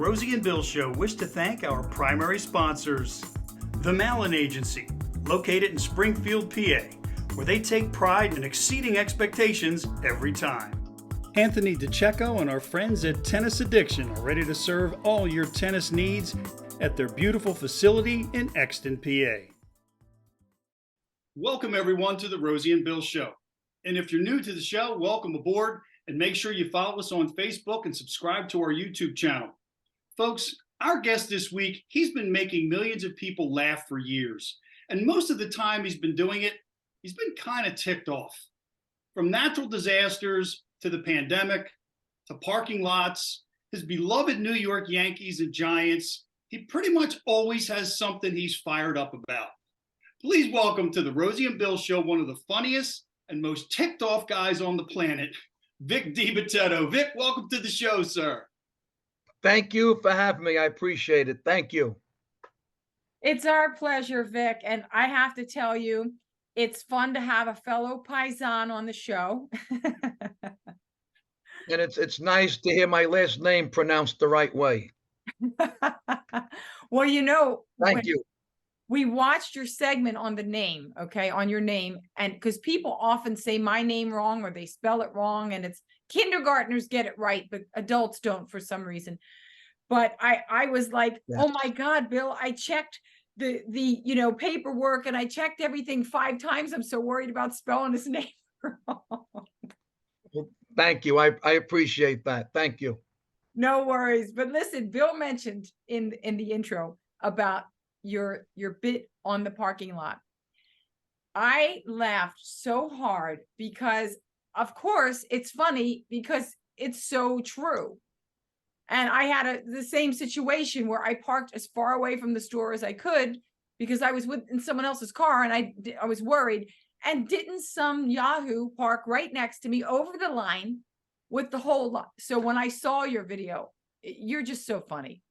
Rosie and Bill Show wish to thank our primary sponsors. The Mallon Agency, located in Springfield, PA, where they take pride in exceeding expectations every time. Anthony DiBitetto and our friends at Tennis Addiction are ready to serve all your tennis needs at their beautiful facility in Exton, PA. Welcome everyone to the Rosie and Bill Show. And if you're new to the show, welcome aboard and make sure you follow us on Facebook and subscribe to our YouTube channel. Folks, our guest this week, he's been making millions of people laugh for years. And most of the time he's been doing it, he's been kind of ticked off. From natural disasters to the pandemic, to parking lots, his beloved New York Yankees and Giants, he pretty much always has something he's fired up about. Please welcome to the Rosie and Bill Show, one of the funniest and most ticked off guys on the planet, Vic DiBitetto. Vic, welcome to the show, sir. Thank you for having me. I appreciate it. Thank you. It's our pleasure, Vic. And I have to tell you, it's fun to have a fellow Paisan on the show. And it's nice to hear my last name pronounced the right way. Well, you know, thank you. We watched your segment on the name, okay, on your name. And because people often say my name wrong or they spell it wrong, and it's kindergartners get it right, but adults don't for some reason. But I was like, yes. Oh my God, Bill, I checked the paperwork and I checked everything 5 times. I'm so worried about spelling his name wrong. Well, thank you. I appreciate that. Thank you. No worries. But listen, Bill mentioned in the intro about your bit on the parking lot. I laughed so hard because, of course, it's funny because it's so true. And I had the same situation where I parked as far away from the store as I could because I was in someone else's car and I was worried. And didn't some Yahoo park right next to me over the line with the whole lot? So when I saw your video, you're just so funny.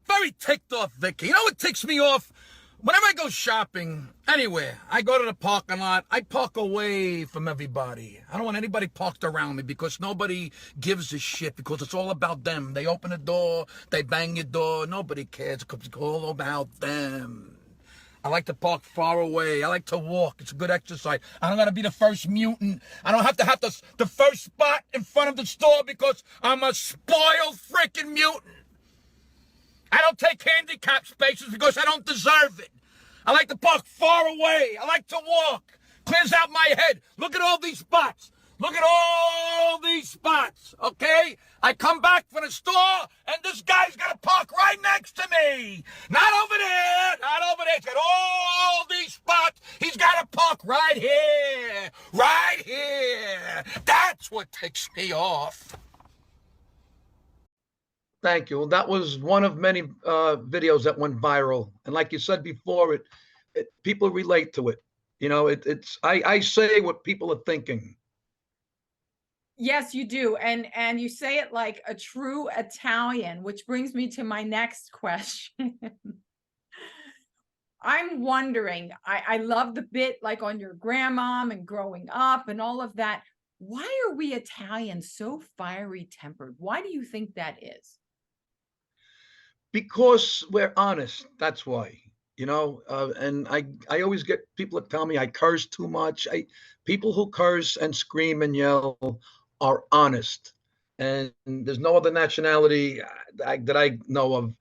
Very ticked off, Vicky. You know what ticks me off? Whenever I go shopping, anywhere, I go to the parking lot, I park away from everybody. I don't want anybody parked around me because nobody gives a shit because it's all about them. They open the door, they bang your door, nobody cares because it's all about them. I like to park far away. I like to walk. It's a good exercise. I don't got to be the first mutant. I don't have to have the first spot in front of the store because I'm a spoiled freaking mutant. I don't take handicap spaces because I don't deserve it. I like to park far away. I like to walk. Clears out my head. Look at all these spots. Look at all these spots, okay? I come back from the store, and this guy's got to park right next to me. Not over there, not over there. He's got all these spots. He's got to park right here, right here. That's what ticks me off. Thank you. Well, that was one of many videos that went viral. And like you said before, people relate to it. You know, I say what people are thinking. Yes, you do. And you say it like a true Italian, which brings me to my next question. I'm wondering, I love the bit like on your grandmom and growing up and all of that. Why are we Italians so fiery tempered? Why do you think that is? Because we're honest. That's why, and I always get people that tell me I curse too much. People who curse and scream and yell are honest. And there's no other nationality that I know of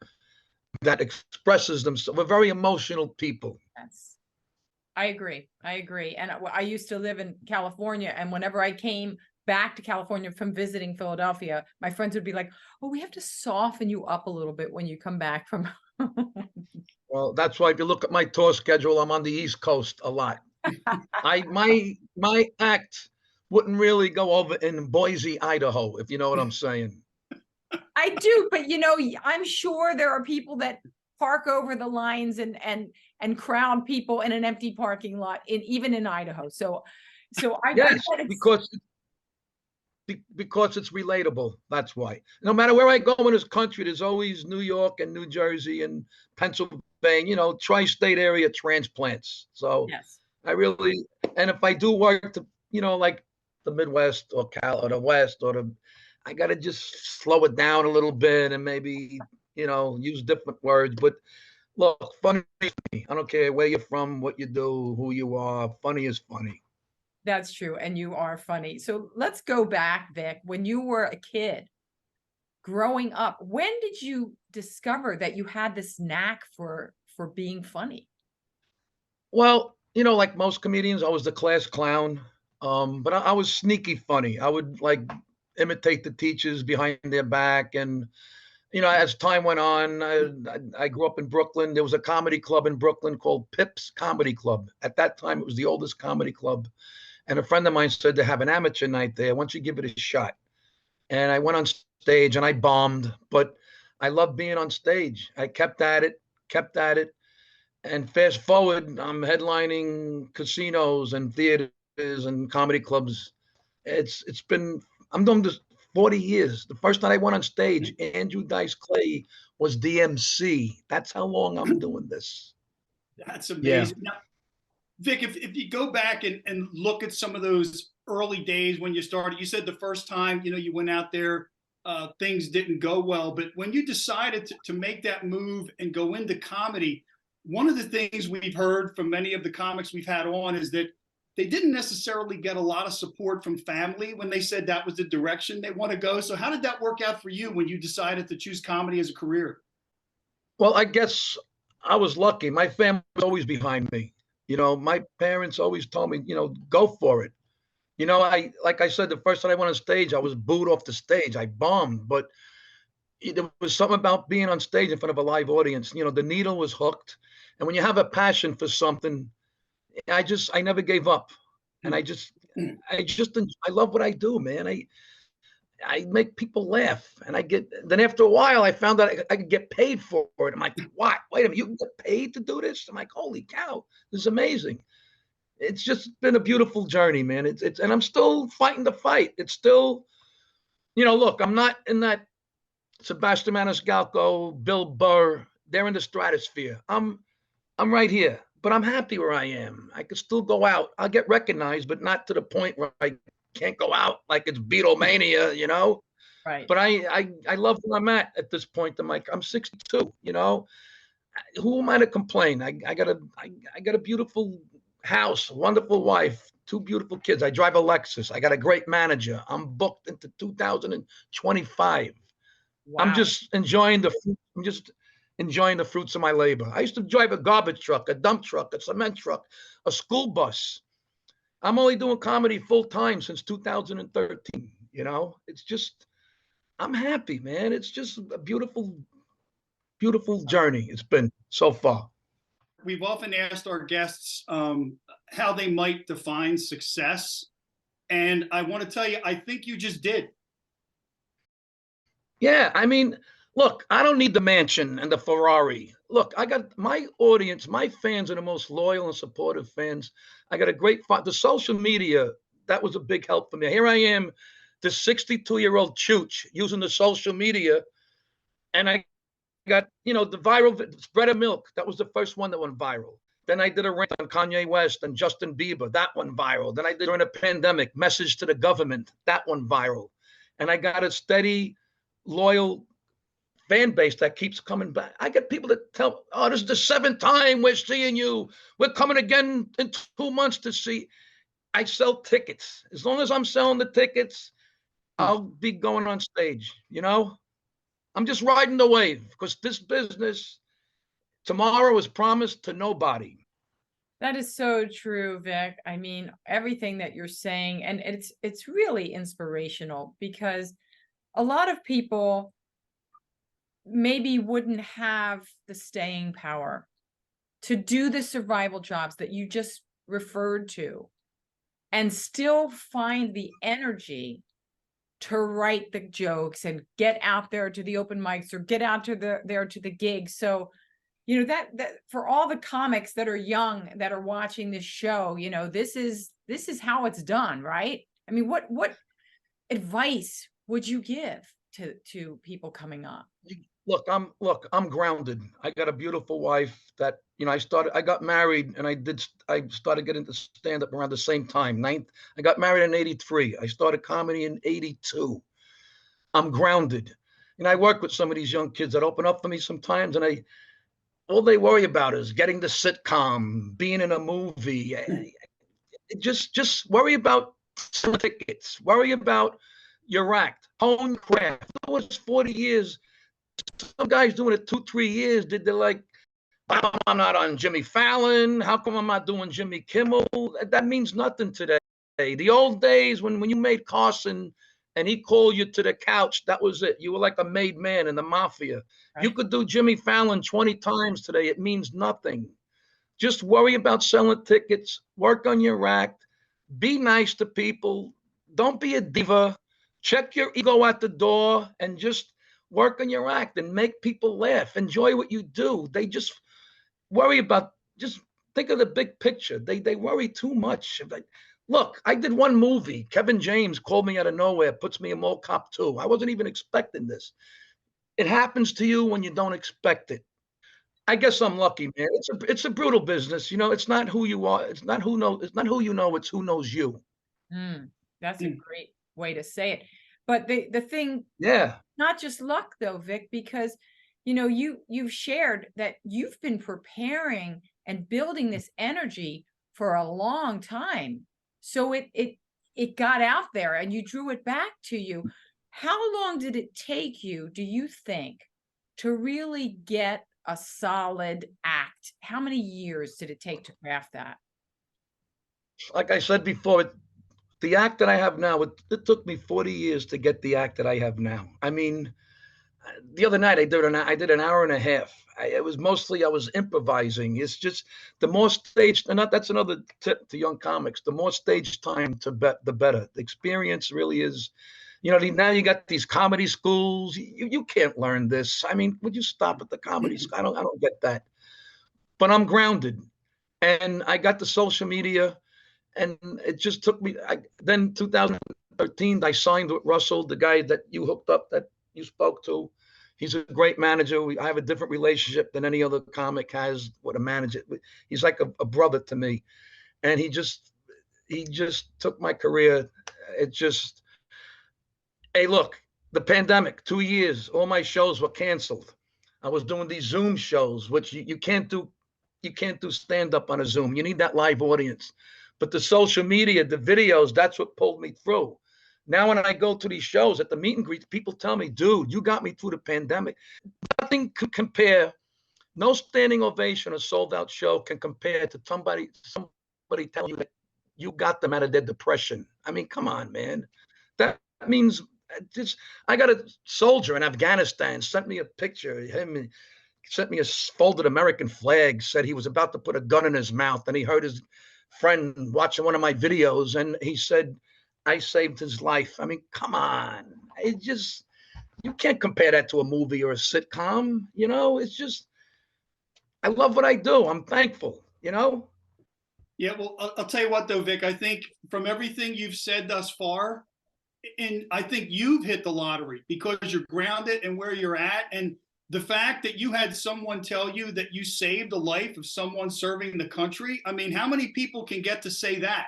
that expresses themselves. We're very emotional people. Yes, I agree. And I used to live in California. And whenever I came back to California from visiting Philadelphia, my friends would be like, oh, we have to soften you up a little bit when you come back from. Well, that's why if you look at my tour schedule, I'm on the East Coast a lot. My act wouldn't really go over in Boise, Idaho, if you know what I'm saying. I do, but I'm sure there are people that park over the lines and crowd people in an empty parking lot even in Idaho. So yes, because it's relatable. That's why. No matter where I go in this country, there's always New York and New Jersey and Pennsylvania, tri-state area transplants. So yes. And if I do work to, like the Midwest or Cal or the West I got to just slow it down a little bit and maybe use different words. But look, funny is funny. I don't care where you're from, what you do, who you are. Funny is funny. That's true. And you are funny. So let's go back, Vic, when you were a kid growing up. When did you discover that you had this knack for being funny? Well, like most comedians, I was the class clown. But I was sneaky funny. I would like imitate the teachers behind their back. And, as time went on, I grew up in Brooklyn. There was a comedy club in Brooklyn called Pip's Comedy Club. At that time, it was the oldest comedy club. And a friend of mine said to have an amateur night there. Why don't you give it a shot? And I went on stage and I bombed, but I loved being on stage. I kept at it. And fast forward, I'm headlining casinos and theaters and comedy clubs. I'm doing this 40 years. The first night I went on stage, Andrew Dice Clay was DMC. That's how long I'm doing this. That's amazing. Yeah. Now, Vic, if you go back and look at some of those early days when you started, you said the first time, you went out there, things didn't go well. But when you decided to make that move and go into comedy, one of the things we've heard from many of the comics we've had on is that they didn't necessarily get a lot of support from family when they said that was the direction they want to go. So how did that work out for you when you decided to choose comedy as a career? Well, I guess I was lucky. My family was always behind me. My parents always told me, go for it. Like I said, the first time I went on stage, I was booed off the stage. I bombed, but there was something about being on stage in front of a live audience. The needle was hooked. And when you have a passion for something, I never gave up. And I love what I do, man. I make people laugh, and then after a while, I found out I could get paid for it. I'm like, what? Wait a minute, you can get paid to do this? I'm like, holy cow, this is amazing. It's just been a beautiful journey, man. And I'm still fighting the fight. It's still, look, I'm not in that Sebastian Maniscalco, Bill Burr. They're in the stratosphere. I'm right here, but I'm happy where I am. I can still go out. I'll get recognized, but not to the point where I can't go out like it's Beatlemania, Right. But I love where I'm at this point. I'm 62, who am I to complain? I got a beautiful house, wonderful wife, 2 beautiful kids. I drive a Lexus. I got a great manager. I'm booked into 2025. Wow. I'm just enjoying the fruits of my labor. I used to drive a garbage truck, a dump truck, a cement truck, a school bus. I'm only doing comedy full time since 2013. It's just, I'm happy, man. It's just a beautiful, beautiful journey it's been so far. We've often asked our guests how they might define success. And I want to tell you, I think you just did. Yeah, I mean, look, I don't need the mansion and the Ferrari. Look, I got my audience, my fans are the most loyal and supportive fans. I got a great the social media, that was a big help for me. Here I am, the 62-year-old chooch using the social media, and I got, the viral spread of milk. That was the first one that went viral. Then I did a rant on Kanye West and Justin Bieber. That went viral. Then I did during a pandemic, message to the government. That went viral. And I got a steady, loyal fan base that keeps coming back. I get people that tell, oh, this is the 7th time we're seeing you. We're coming again in 2 months to see. I sell tickets. As long as I'm selling the tickets, I'll be going on stage, I'm just riding the wave because this business tomorrow is promised to nobody. That is so true, Vic. I mean, everything that you're saying, and it's really inspirational because a lot of people maybe wouldn't have the staying power to do the survival jobs that you just referred to and still find the energy to write the jokes and get out there to the open mics or get out to the gigs. So, that for all the comics that are young that are watching this show, this is how it's done, right? I mean, what advice would you give to people coming up? Look, I'm grounded. I got a beautiful wife that, I got married and I started getting to stand up around the same time. I got married in 83. I started comedy in 82. I'm grounded. I work with some of these young kids that open up for me sometimes, and all they worry about is getting the sitcom, being in a movie. Just worry about selling tickets. Worry about your act, hone your craft. It was 40 years. Some guys doing it 2, 3 years. Did they like, how come I'm not on Jimmy Fallon? How come I'm not doing Jimmy Kimmel? That means nothing today. The old days when you made Carson and he called you to the couch, that was it. You were like a made man in the mafia. You could do Jimmy Fallon 20 times today. It means nothing. Just worry about selling tickets, work on your act, be nice to people, don't be a diva, check your ego at the door, and just work on your act and make people laugh. Enjoy what you do. They just worry about, just think of the big picture. They worry too much. Look, I did one movie. Kevin James called me out of nowhere, puts me in Mall Cop 2. I wasn't even expecting this. It happens to you when you don't expect it. I guess I'm lucky, man. It's a brutal business. It's not who you are. It's not who know. It's not who you know. It's who knows you. That's a great way to say it. But the thing, Yeah, not just luck though, Vic, because you've shared that you've been preparing and building this energy for a long time. So it got out there and you drew it back to you. How long did it take you, do you think, to really get a solid act? How many years did it take to craft that? like I said before, the act that I have now, it took me 40 years to get the act that I have now. I mean, the other night I did an hour and a half. It was mostly I was improvising. It's just the more stage, and that's another tip to young comics. The more stage time the better. The experience really is. Now you got these comedy schools. You can't learn this. I mean, would you stop at the comedy school? I don't get that. But I'm grounded, and I got the social media, and it just took me. Then 2013, I signed with Russell, the guy that you hooked up, that you spoke to. He's a great manager. I have a different relationship than any other comic has with a manager. He's like a brother to me, and he just took my career. It just, hey, look, the pandemic, 2 years, all my shows were canceled. I was doing these Zoom shows, which you can't do. You can't do stand up on a Zoom. You need that live audience. But the social media, the videos, that's what pulled me through. Now, when I go to these shows at the meet and greets, people tell me, dude, you got me through the pandemic. Nothing can compare. No standing ovation or sold out show can compare to somebody telling you that you got them out of their depression. I mean, come on, man. That means I got a soldier in Afghanistan sent me a picture of him, sent me a folded American flag, said he was about to put a gun in his mouth, and he heard his friend watching one of my videos, and he said, I saved his life. I mean, come on. You can't compare that to a movie or a sitcom. It's just, I love what I do. I'm thankful, Yeah, well, I'll tell you what, though, Vic, I think from everything you've said thus far, and I think you've hit the lottery because you're grounded and where you're at. And the fact that you had someone tell you that you saved the life of someone serving the country. I mean, how many people can get to say that?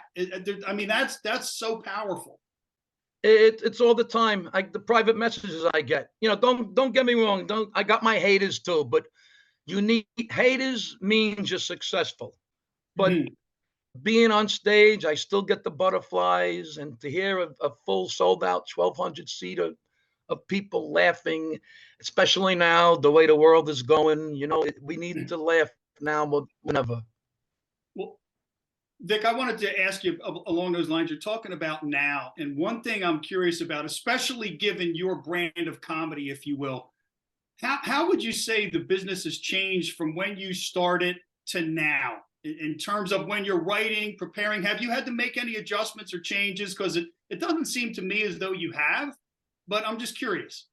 I mean, that's so powerful. It's all the time. The private messages I get, don't get me wrong. I got my haters too, but haters means you're successful. But being on stage, I still get the butterflies, and to hear a full sold out 1,200 seater of people laughing, especially now, the way the world is going, we need to laugh now more than ever. Well, Vic, I wanted to ask you along those lines. You're talking about now, and one thing I'm curious about, especially given your brand of comedy, if you will, how would you say the business has changed from when you started to now in terms of when you're writing, preparing? Have you had to make any adjustments or changes? Because it doesn't seem to me as though you have. But I'm just curious.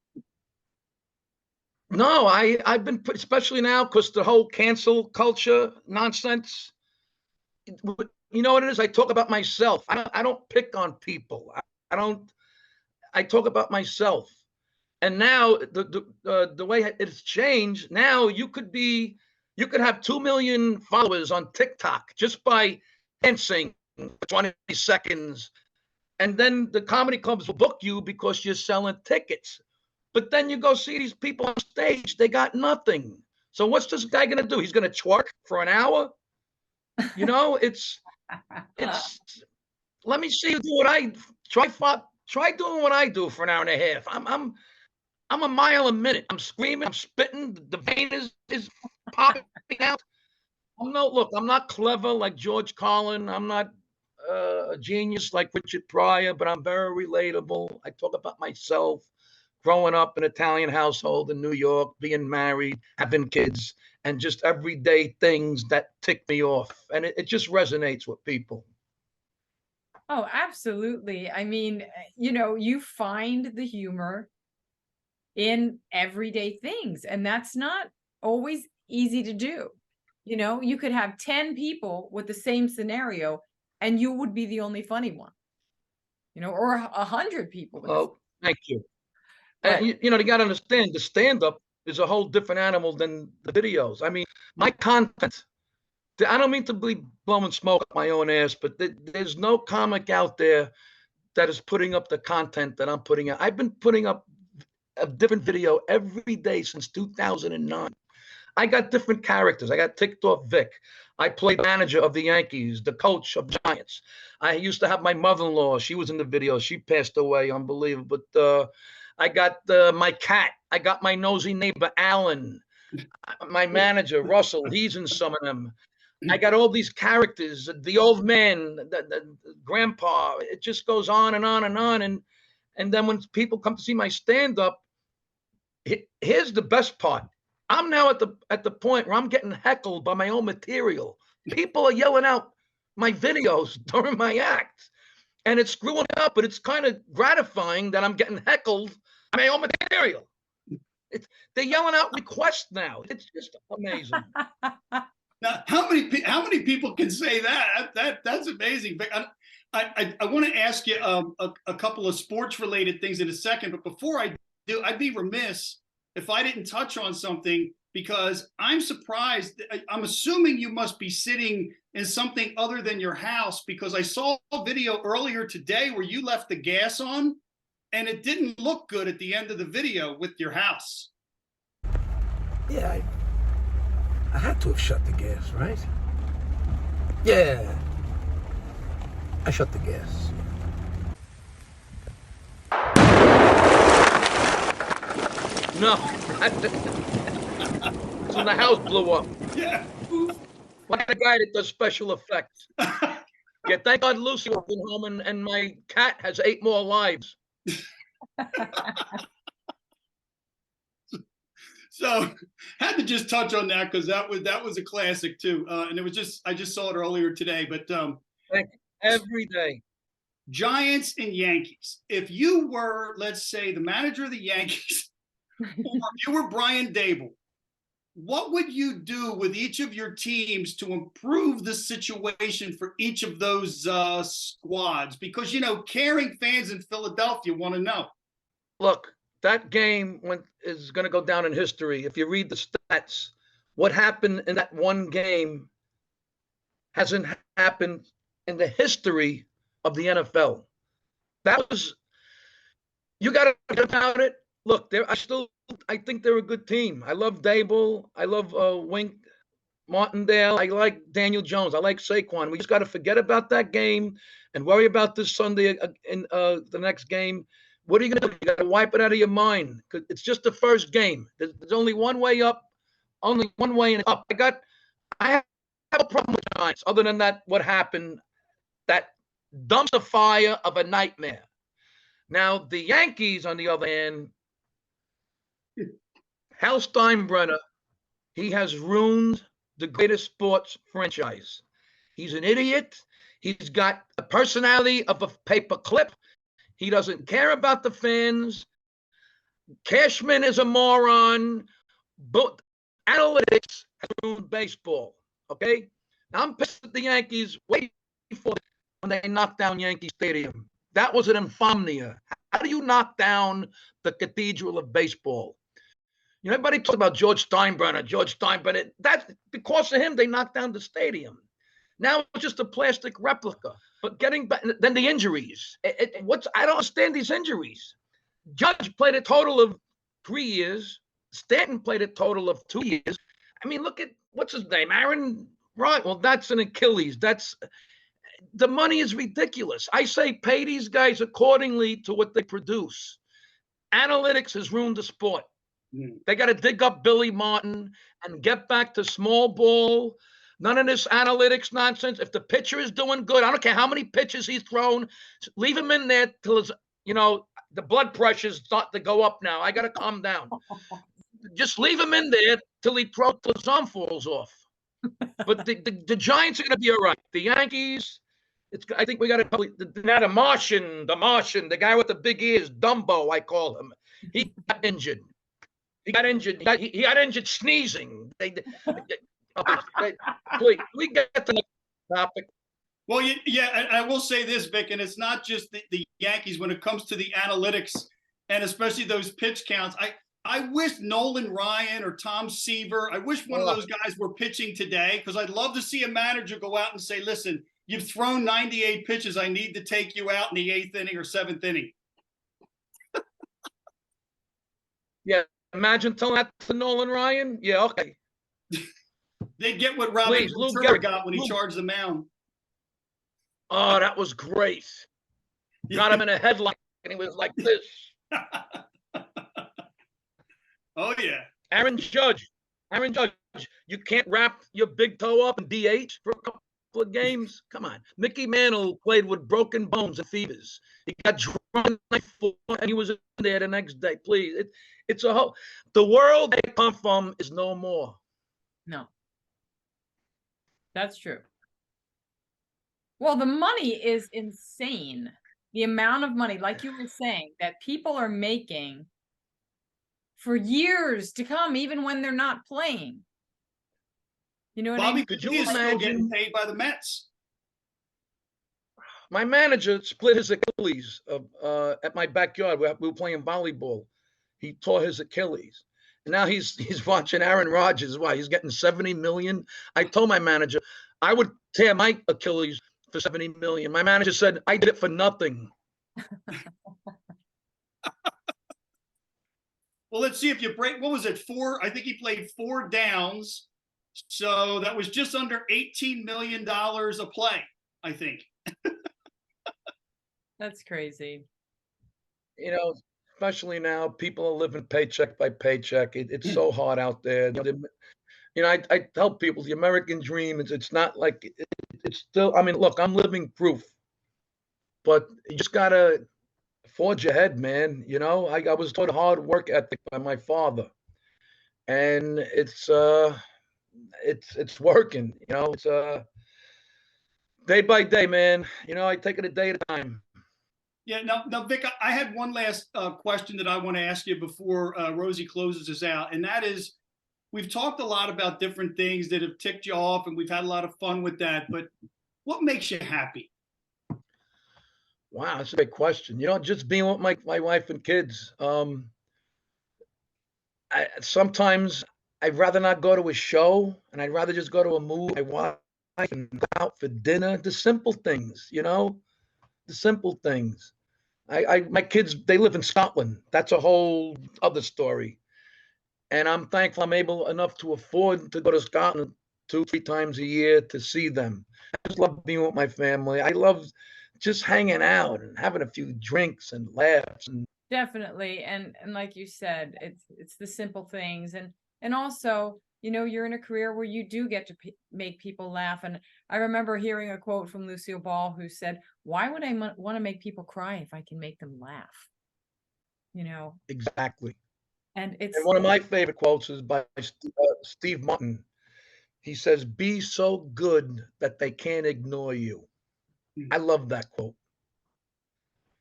No, I've been, especially now, because the whole cancel culture nonsense. You know what it is? I talk about myself. I don't pick on people. I talk about myself. And now the way it's changed, now you could have 2 million followers on TikTok just by dancing for 20 seconds. And then the comedy clubs will book you because you're selling tickets. But then you go see these people on stage, they got nothing. So what's this guy going to do? He's going to twerk for an hour? You know, it's let me see you do what I try doing what I do for an hour and a half. I'm a mile a minute. I'm screaming, I'm spitting, the vein is popping out. I'm not clever like George Carlin. I'm not a genius like Richard Pryor, but I'm very relatable. I talk about myself, growing up in an Italian household in New York, being married, having kids, and just everyday things that tick me off. And it just resonates with people. Oh, absolutely. I mean, you know, you find the humor in everyday things, and that's not always easy to do. You know, you could have 10 people with the same scenario and you would be the only funny one, you know, or 100 people. Well, thank you. But, And you know, you got to understand the stand-up is a whole different animal than the videos. I mean, my content, I don't mean to be blowing smoke up my own ass, but there's no comic out there that is putting up the content that I'm putting out. I've been putting up a different video every day since 2009. I got different characters. I got ticked off Vic. I played manager of the Yankees, the coach of Giants. I used to have my mother-in-law. She was in the video. She passed away, unbelievable. But I got my cat. I got my nosy neighbor, Alan. My manager, Russell, he's in some of them. I got all these characters, the old man, the grandpa. It just goes on and on and on. And then when people come to see my stand-up, here's the best part. I'm now at the point where I'm getting heckled by my own material. People are yelling out my videos during my act, and it's screwing up, but it's kind of gratifying that I'm getting heckled by my own material. They're yelling out requests now. It's just amazing. Now, how many people can say that? That's amazing. I want to ask you a couple of sports related things in a second, but before I do, I'd be remiss if I didn't touch on something, because I'm surprised. I'm assuming you must be sitting in something other than your house, because I saw a video earlier today where you left the gas on and it didn't look good at the end of the video with your house. Yeah, I had to have shut the gas, right? Yeah, I shut the gas. No, it's when the house blew up. Yeah. Like the guy that does special effects. Yeah, thank God Lucy was home, and my cat has 8 more lives. So had to just touch on that, because that was a classic too, and it was I just saw it earlier today. But Every day. Giants and Yankees. If you were, let's say, the manager of the Yankees, or if you were Brian Dable, what would you do with each of your teams to improve the situation for each of those squads? Because, you know, caring fans in Philadelphia want to know. Look, that game is going to go down in history. If you read the stats, what happened in that one game hasn't happened in the history of the NFL. You got to think about it. Look, I think they're a good team. I love Dable. I love Wink Martindale. I like Daniel Jones. I like Saquon. We just got to forget about that game and worry about this Sunday in the next game. What are you going to do? You got to wipe it out of your mind, because it's just the first game. There's only one way up, only one way up. I have a problem with the Giants. Other than that, what happened, that dumpster fire of a nightmare. Now, the Yankees, on the other hand, Hal Steinbrenner, he has ruined the greatest sports franchise. He's an idiot. He's got a personality of a paper clip. He doesn't care about the fans. Cashman is a moron. But analytics has ruined baseball. Okay? Now, I'm pissed at the Yankees way before when they knocked down Yankee Stadium. That was an infamia. How do you knock down the cathedral of baseball? You know, everybody talks about George Steinbrenner. That's because of him, they knocked down the stadium. Now it's just a plastic replica. But getting back, then the injuries. I don't understand these injuries. Judge played a total of 3 years. Stanton played a total of 2 years. I mean, look at what's his name, Aaron. Right. Well, that's an Achilles. The money is ridiculous. I say pay these guys accordingly to what they produce. Analytics has ruined the sport. They got to dig up Billy Martin and get back to small ball. None of this analytics nonsense. If the pitcher is doing good, I don't care how many pitches he's thrown, leave him in there till his, the blood pressure's starting to go up now. I got to calm down. Just leave him in there till his arm falls off. But the Giants are going to be all right. The Yankees, I think we got to now the Martian, the guy with the big ears, Dumbo, I call him. He got injured. He got injured sneezing. Please, we get to the topic. Well, yeah, I will say this, Vic, and it's not just the Yankees when it comes to the analytics and especially those pitch counts. I wish Nolan Ryan or Tom Seaver, I wish one of those guys were pitching today, because I'd love to see a manager go out and say, listen, you've thrown 98 pitches. I need to take you out in the 8th inning or 7th inning. Yeah, imagine telling that to Nolan Ryan. Yeah, okay. They get what Robin Ventura got when he charged the mound. Oh, that was great. Got him in a headlock, and he was like this. Oh, yeah. Aaron Judge, you can't wrap your big toe up in DH for a couple of games? Come on. Mickey Mantle played with broken bones and fevers. He got drunk the night before, and he was in there the next day. Please, it's a whole. The world they come from is no more. No. That's true. Well, the money is insane. The amount of money, like you were saying, that people are making for years to come, even when they're not playing. You know what I mean? Could you imagine getting paid by the Mets? My manager split his Achilles at my backyard. We were playing volleyball. He tore his Achilles. And now he's watching Aaron Rodgers. Why? He's getting $70 million. I told my manager I would tear my Achilles for $70 million. My manager said I did it for nothing. Well, let's see if you break. What was it? 4? I think he played 4 downs. So that was just under $18 million a play, I think. That's crazy. Especially now, people are living paycheck by paycheck. It's so hard out there. I tell people the American dream is it's not like it's still. I mean, look, I'm living proof, but you just gotta forge ahead, man. I was taught hard work ethic by my father, and it's working. It's day by day, man. I take it a day at a time. Yeah. Now, Vic, I had one last question that I want to ask you before Rosie closes us out, and that is, we've talked a lot about different things that have ticked you off, and we've had a lot of fun with that. But what makes you happy? Wow, that's a big question. Just being with my wife and kids. Sometimes I'd rather not go to a show, and I'd rather just go to a movie. My wife and go out for dinner. The simple things, the simple things. My kids, they live in Scotland. That's a whole other story. And I'm thankful I'm able enough to afford to go to Scotland 2-3 times a year to see them. I just love being with my family. I love just hanging out and having a few drinks and laughs. Definitely. And like you said, it's the simple things. And also, you're in a career where you do get to make people laugh. And I remember hearing a quote from Lucille Ball, who said, why would I want to make people cry if I can make them laugh? Exactly. And one of my favorite quotes is by Steve Martin. He says, be so good that they can't ignore you. I love that quote.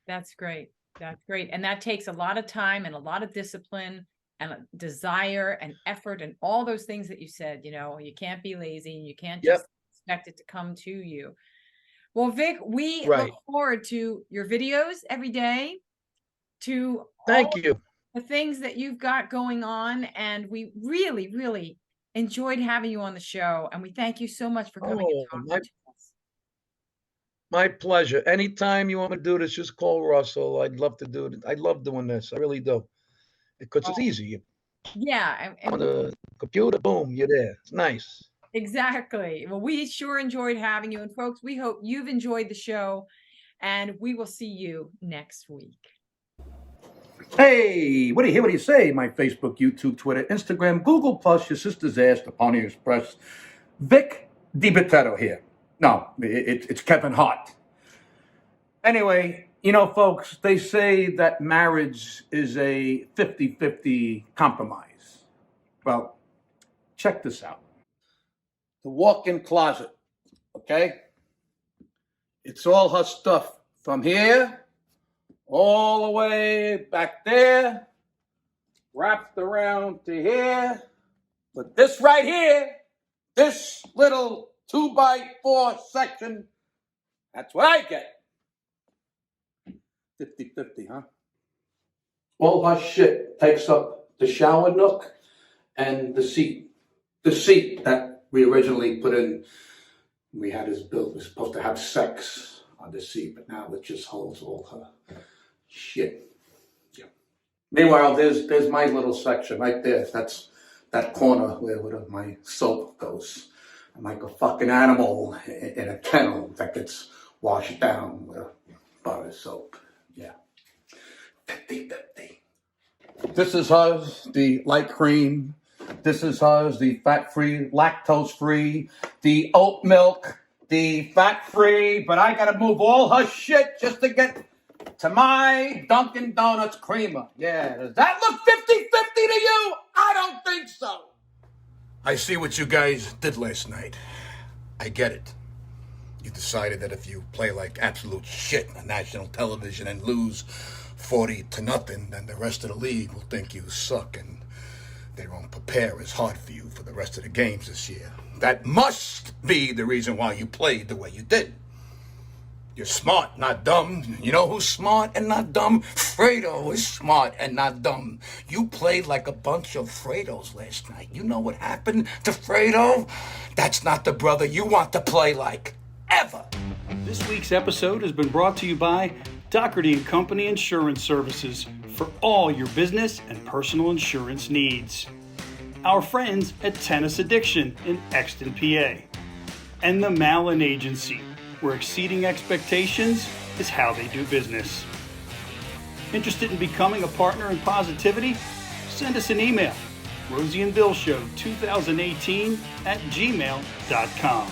That's great. That's great. And that takes a lot of time and a lot of discipline and desire and effort and all those things that you said. You can't be lazy and you can't just expect it to come to you. Well, Vic, we look forward to your videos every day, to Thank you. The things that you've got going on. And we really, really enjoyed having you on the show. And we thank you so much for coming and talking to us. My pleasure. Anytime you want me to do this, just call Russell. I'd love to do it. I love doing this. I really do. because it's easy. Yeah, On the computer, boom, you're there. It's nice. exactly. Well, we sure enjoyed having you. And folks, we hope you've enjoyed the show, and we will see you next week. Hey, what do you hear? What do you say? My Facebook, YouTube, Twitter, Instagram, Google Plus, your sister's ass, the Pony Express. Vic DiBitetto here. No, it's Kevin Hart. Anyway, you know, folks, they say that marriage is a 50-50 compromise. Well, check this out. The walk-in closet, okay? It's all her stuff from here all the way back there, wrapped around to here. But this right here, this little 2x4 section, that's what I get. 50-50, huh? All her shit takes up the shower nook and the seat. The seat that we originally put in, we had this built, we're supposed to have sex on the seat, but now it just holds all her shit. Yeah. Meanwhile, there's my little section right there. That's that corner where my soap goes. I'm like a fucking animal in a kennel that gets washed down with a bar of soap. Yeah. 50-50. This is hers, the light cream. This is hers, the fat-free, lactose-free, the oat milk, the fat-free, but I gotta move all her shit just to get to my Dunkin' Donuts creamer. Yeah, does that look 50-50 to you? I don't think so. I see what you guys did last night. I get it. You decided that if you play like absolute shit on national television and lose 40-0, then the rest of the league will think you suck and they won't prepare as hard for you for the rest of the games this year. That must be the reason why you played the way you did. You're smart, not dumb. You know who's smart and not dumb? Fredo is smart and not dumb. You played like a bunch of Fredos last night. You know what happened to Fredo? That's not the brother you want to play like, ever. This week's episode has been brought to you by Doherty & Company Insurance Services for all your business and personal insurance needs. Our friends at Tennis Addiction in Exton, PA. And the Malin Agency, where exceeding expectations is how they do business. Interested in becoming a partner in positivity? Send us an email, rosieandbillshow2018 @gmail.com.